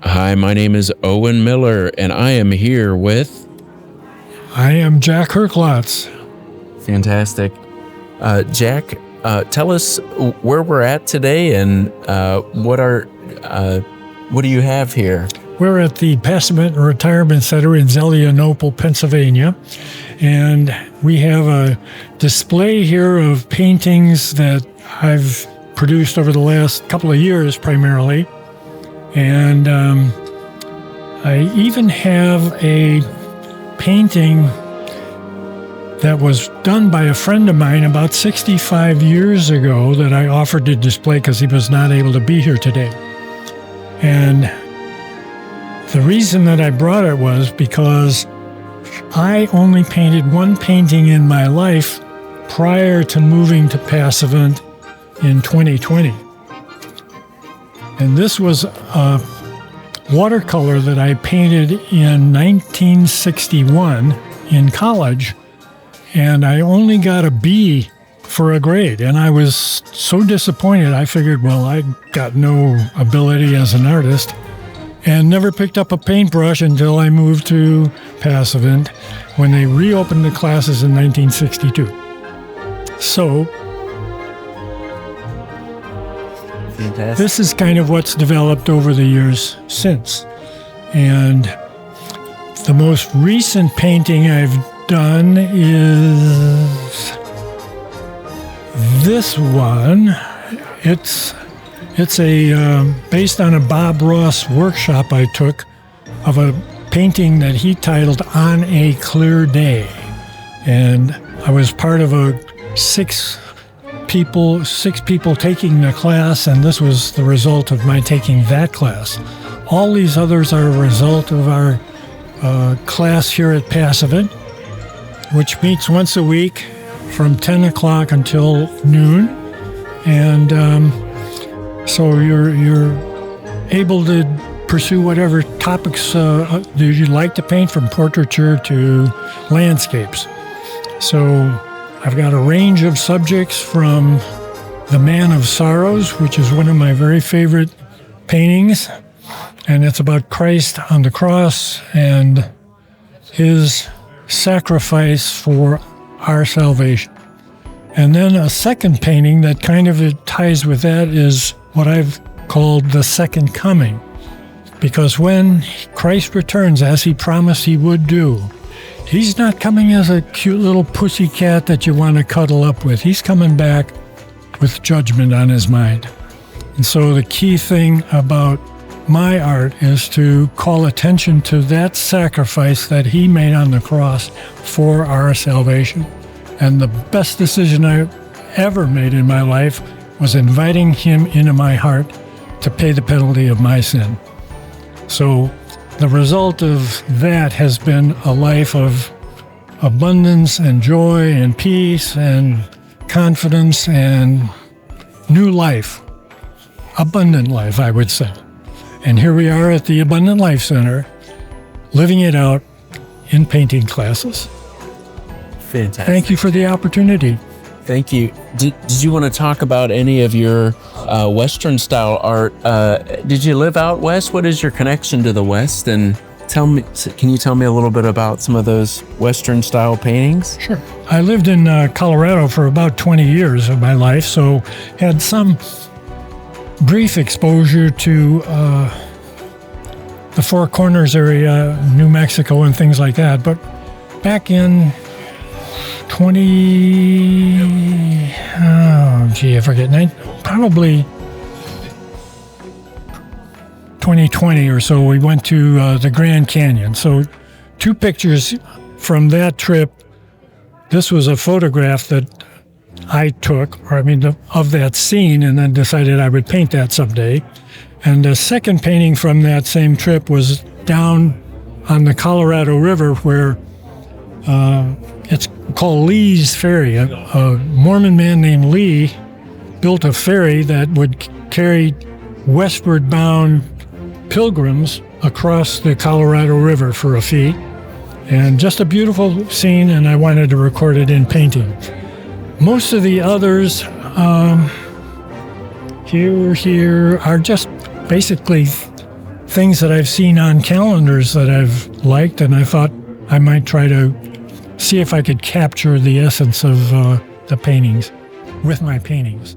Hi, my name is Owen Miller, and I am here with... I am Jack Herklotz. Fantastic. Jack, tell us where we're at today and what do you have here? We're at the Passivant Retirement Center in Zelienople, Pennsylvania, and we have a display here of paintings that I've produced over the last couple of years primarily. And I even have a painting that was done by a friend of mine about 65 years ago that I offered to display because he was not able to be here today. And the reason that I brought it was because I only painted one painting in my life prior to moving to Passivant in 2020. And this was a watercolor that I painted in 1961 in college, and I only got a B for a grade. And I was so disappointed, I figured, well, I got no ability as an artist, and never picked up a paintbrush until I moved to Passivant when they reopened the classes in 1962. So Fantastic. this is kind of what's developed over the years since. And the most recent painting I've done is this one. It's based on a Bob Ross workshop I took of a painting that he titled On a Clear Day. And I was part of a six people taking the class, and this was the result of my taking that class. All these others are a result of our class here at Passivant, which meets once a week from 10 o'clock until noon. And so you're able to pursue whatever topics you'd like to paint, from portraiture to landscapes. So I've got a range of subjects from The Man of Sorrows, which is one of my very favorite paintings, and it's about Christ on the cross and his sacrifice for our salvation. And then a second painting that kind of ties with that is what I've called the Second Coming, because when Christ returns, as he promised he would do, he's not coming as a cute little pussy cat that you want to cuddle up with. He's coming back with judgment on his mind. And so the key thing about my art is to call attention to that sacrifice that he made on the cross for our salvation. And the best decision I ever made in my life was inviting him into my heart to pay the penalty of my sin. So the result of that has been a life of abundance and joy and peace and confidence and new life. Abundant life, I would say. And here we are at the Abundant Life Center, living it out in painting classes. Fantastic. Thank you for the opportunity. Thank you. Did you want to talk about any of your Western style art? Did you live out west? What is your connection to the West? And can you tell me a little bit about some of those Western style paintings? Sure. I lived in Colorado for about 20 years of my life, so had some brief exposure to the Four Corners area, New Mexico and things like that. But back in probably 2020 or so, we went to the Grand Canyon. So 2 pictures from that trip. This was a photograph that I took, of that scene, and then decided I would paint that someday. And the second painting from that same trip was down on the Colorado River, where it's called Lee's Ferry. A Mormon man named Lee built a ferry that would carry westward bound pilgrims across the Colorado River for a fee. And just a beautiful scene, and I wanted to record it in painting. Most of the others here are just basically things that I've seen on calendars that I've liked, and I thought I might try to see if I could capture the essence of the paintings with my paintings.